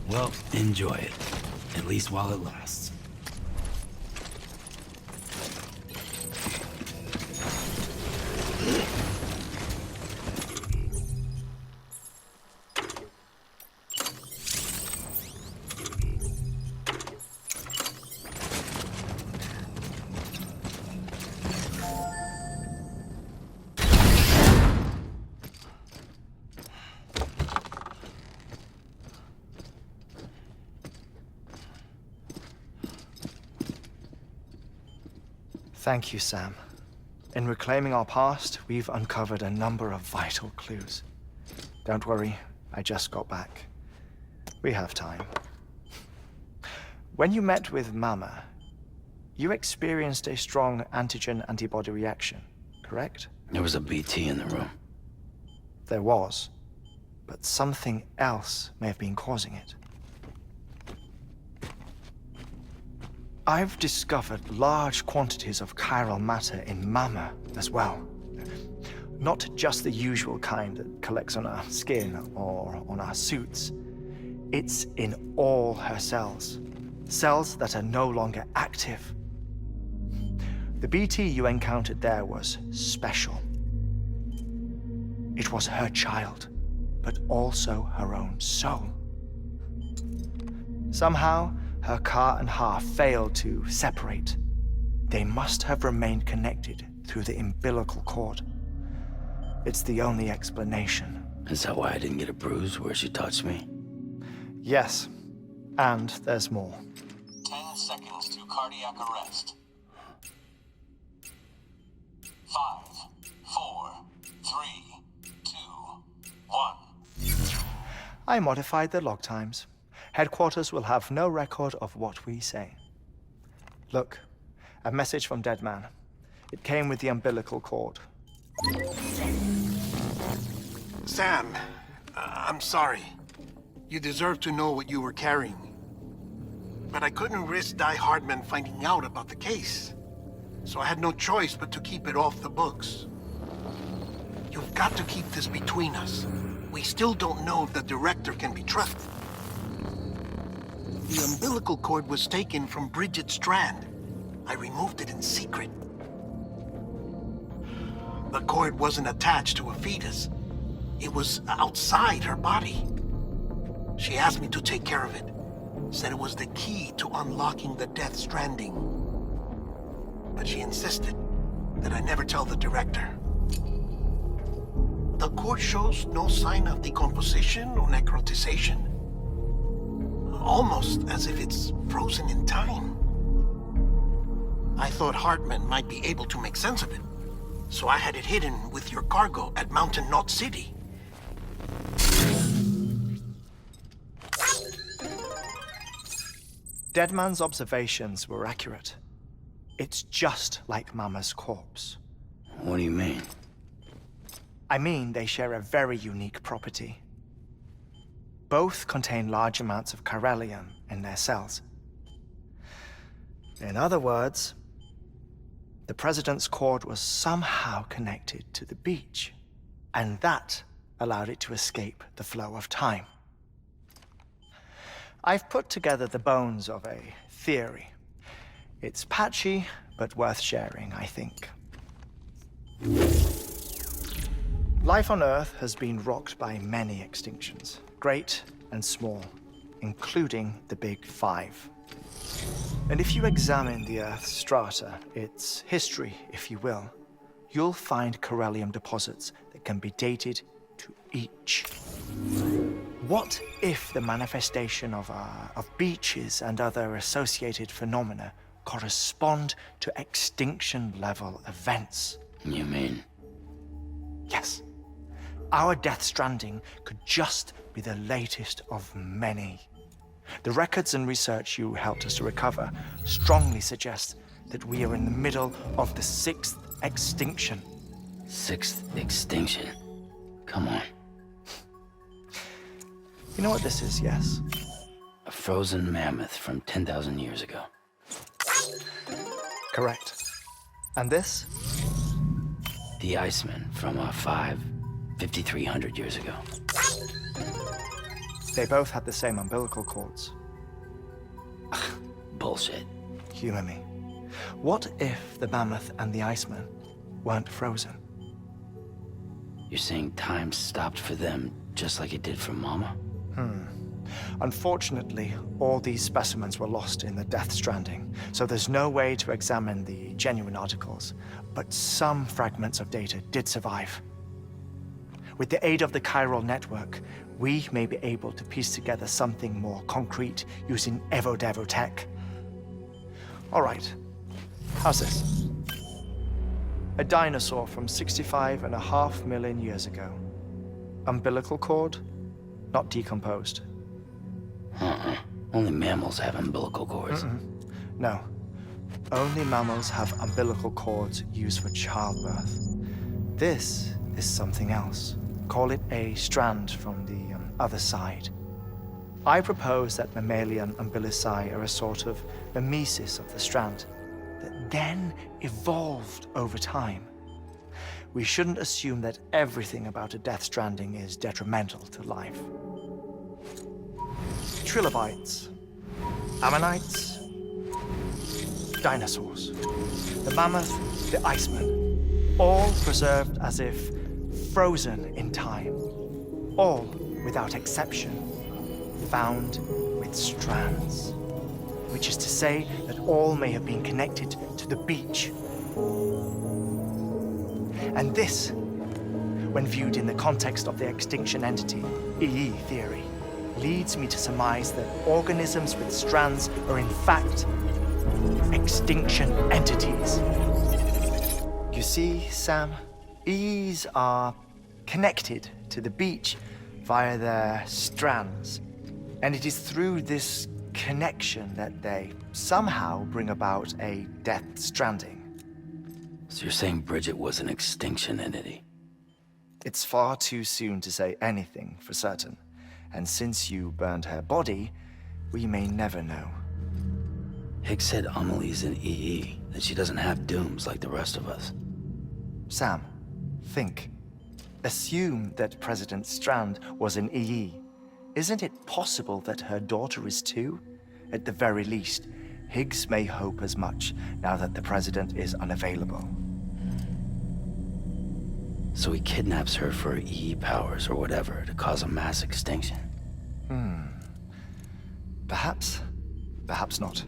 Well, enjoy it. At least while it lasts. Thank you, Sam. In reclaiming our past, we've uncovered a number of vital clues. Don't worry, I just got back. We have time. When you met with Mama, you experienced a strong antigen-antibody reaction, correct? There was a BT in the room. There was, but something else may have been causing it. I've discovered large quantities of chiral matter in Mama as well. Not just the usual kind that collects on our skin or on our suits. It's in all her cells. Cells that are no longer active. The BT you encountered there was special. It was her child, but also her own soul. Somehow, her car and half failed to separate. They must have remained connected through the umbilical cord. It's the only explanation. Is that why I didn't get a bruise where she touched me? Yes, and there's more. 10 seconds to cardiac arrest. 5, 4, 3, 2, 1. I modified the log times. Headquarters will have no record of what we say. Look, a message from Dead Man. It came with the umbilical cord. Sam, I'm sorry. You deserve to know what you were carrying. But I couldn't risk Die Hardman finding out about the case. So I had no choice but to keep it off the books. You've got to keep this between us. We still don't know if the director can be trusted. The umbilical cord was taken from Bridget Strand. I removed it in secret. The cord wasn't attached to a fetus. It was outside her body. She asked me to take care of it. Said it was the key to unlocking the Death Stranding. But she insisted that I never tell the director. The cord shows no sign of decomposition or necrotization. Almost as if it's frozen in time. I thought Hartman might be able to make sense of it, so I had it hidden with your cargo at Mountain Knot City. Deadman's observations were accurate. It's just like Mama's corpse. What do you mean? I mean, they share a very unique property. Both contain large amounts of chiralium in their cells. In other words, the President's cord was somehow connected to the beach, and that allowed it to escape the flow of time. I've put together the bones of a theory. It's patchy, but worth sharing, I think. Life on Earth has been rocked by many extinctions, great and small, including the Big Five. And if you examine the Earth's strata, its history, if you will, you'll find chiralium deposits that can be dated to each. What if the manifestation of beaches and other associated phenomena correspond to extinction-level events? You mean? Yes. Our Death Stranding could just be the latest of many. The records and research you helped us to recover strongly suggest that we are in the middle of the 6th extinction. 6th extinction? Come on. You know what this is, yes? A frozen mammoth from 10,000 years ago. Correct. And this? The Iceman from 5,300 years ago. They both had the same umbilical cords. Bullshit. Humor me. What if the mammoth and the Iceman weren't frozen? You're saying time stopped for them just like it did for Mama? Unfortunately, all these specimens were lost in the Death Stranding, so there's no way to examine the genuine articles, but some fragments of data did survive. With the aid of the chiral network, we may be able to piece together something more concrete using Evo-Devo tech. All right, how's this? A dinosaur from 65.5 million years ago. Umbilical cord, not decomposed. Only mammals have umbilical cords. No, only mammals have umbilical cords used for childbirth. This is something else. Call it a strand from the other side. I propose that mammalian umbilici are a sort of mimesis of the strand that then evolved over time. We shouldn't assume that everything about a Death Stranding is detrimental to life. Trilobites, ammonites, dinosaurs, the mammoth, the Iceman, all preserved as if frozen in time, all without exception, found with strands, which is to say that all may have been connected to the beach. And this, when viewed in the context of the extinction entity, EE theory, leads me to surmise that organisms with strands are in fact extinction entities. You see, Sam, EEs are connected to the beach via their strands, and it is through this connection that they somehow bring about a Death Stranding. So you're saying Bridget was an extinction entity? It's far too soon to say anything for certain, and since you burned her body, we may never know. Higgs said Amelie's an EE, that she doesn't have dooms like the rest of us. Sam, think. Assume that President Strand was an EE. Isn't it possible that her daughter is too? At the very least, Higgs may hope as much now that the president is unavailable. So he kidnaps her for EE powers or whatever to cause a mass extinction. Perhaps. Perhaps not.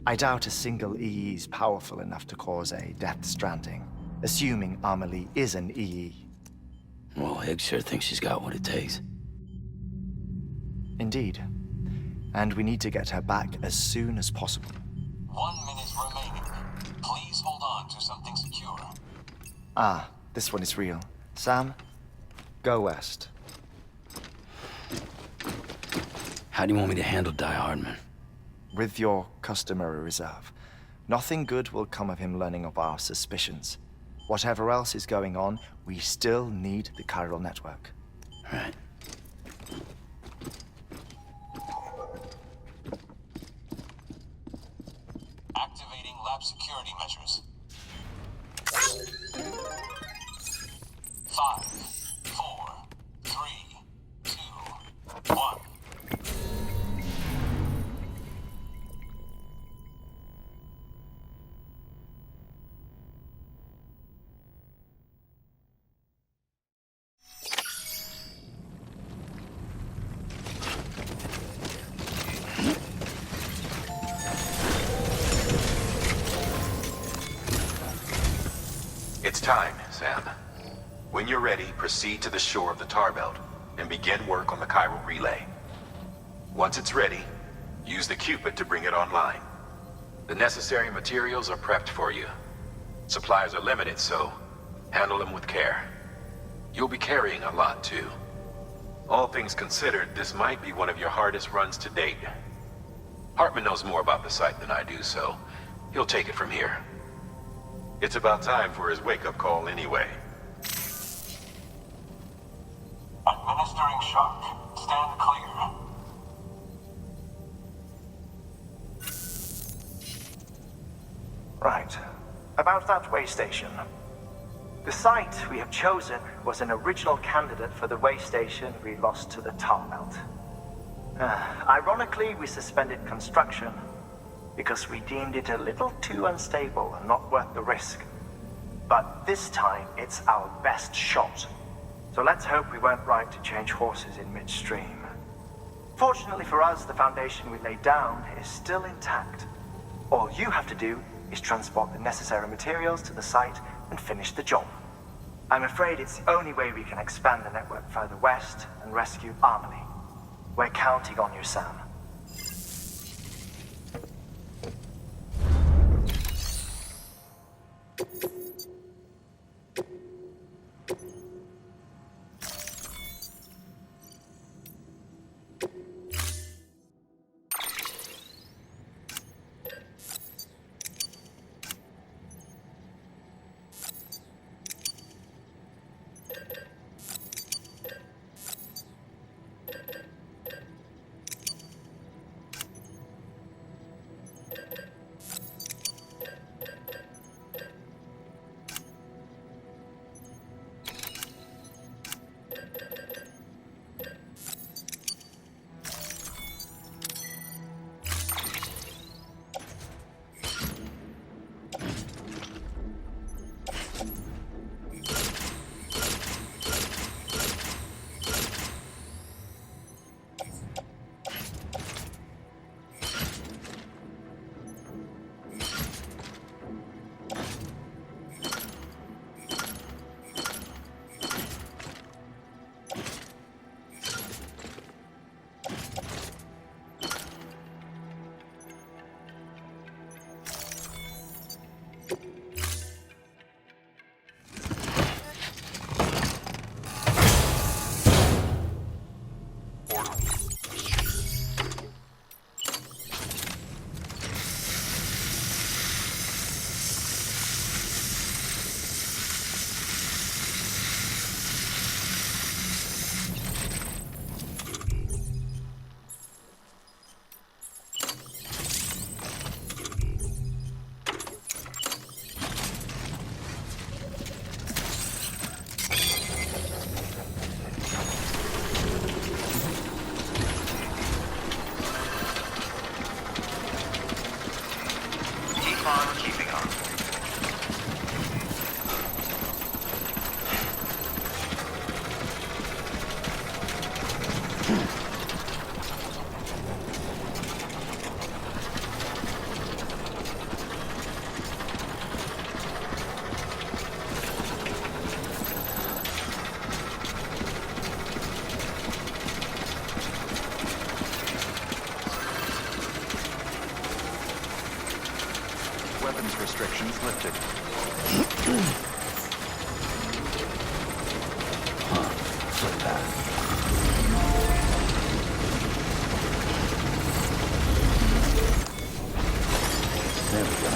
I doubt a single EE is powerful enough to cause a Death Stranding, assuming Amelie is an EE. Well, Higgs sure thinks she's got what it takes. Indeed. And we need to get her back as soon as possible. 1 minute remaining. Please hold on to something secure. Ah, this one is real. Sam, go west. How do you want me to handle Die Hardman? With your customary reserve. Nothing good will come of him learning of our suspicions. Whatever else is going on, we still need the chiral network. Right. Activating lab security measures. 5, 4, 3, 2, 1. It's time, Sam. When you're ready, proceed to the shore of the tar belt and begin work on the chiral relay. Once it's ready, use the Cupid to bring it online. The necessary materials are prepped for you. Supplies are limited, so handle them with care. You'll be carrying a lot, too. All things considered, this might be one of your hardest runs to date. Hartman knows more about the site than I do, so he'll take it from here. It's about time for his wake-up call anyway. Administering shock. Stand clear. Right. About that way station. The site we have chosen was an original candidate for the way station we lost to the tar belt. Ironically, we suspended construction because we deemed it a little too unstable and not worth the risk. But this time, it's our best shot. So let's hope we weren't right to change horses in midstream. Fortunately for us, the foundation we laid down is still intact. All you have to do is transport the necessary materials to the site and finish the job. I'm afraid it's the only way we can expand the network further west and rescue Harmony. We're counting on you, Sam. Weapons restrictions lifted. Flip that. There we go.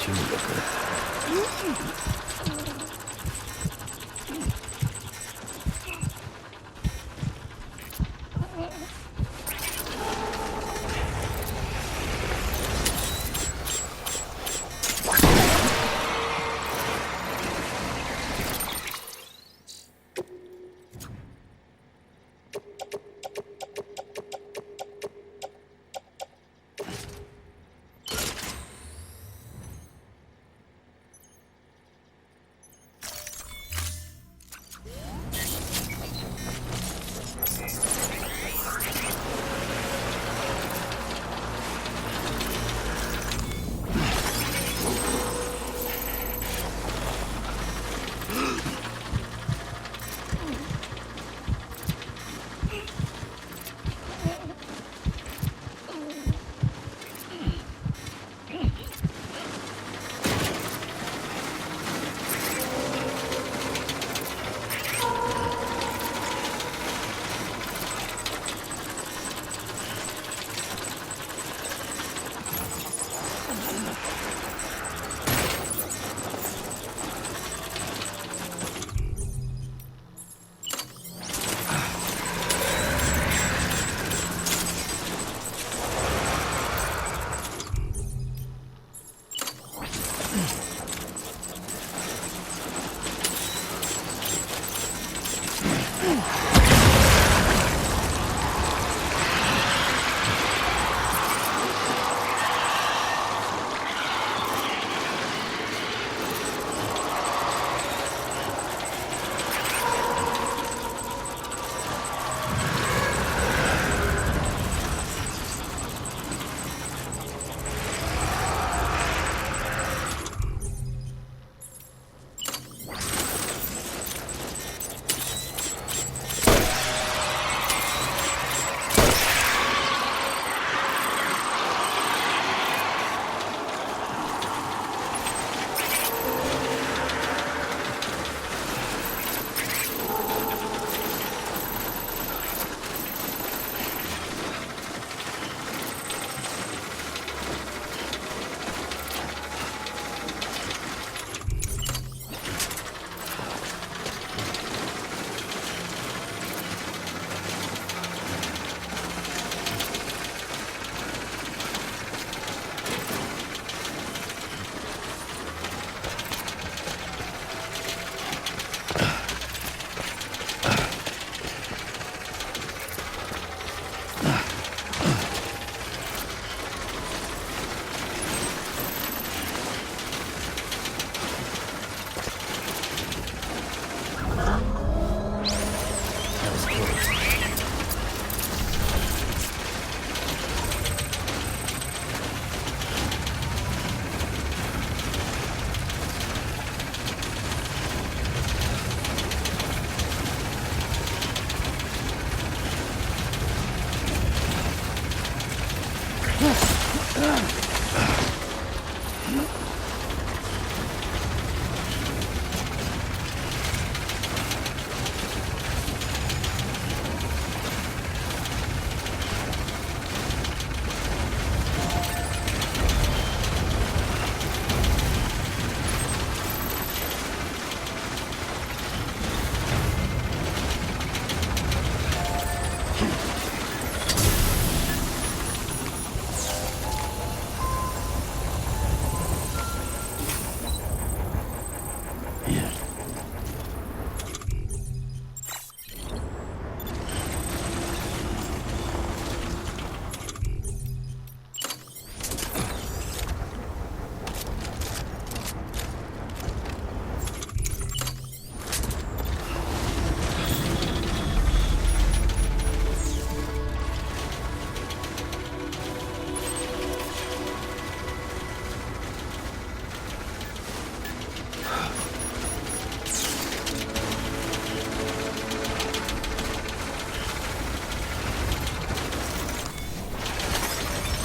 She would look good.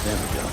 There we go.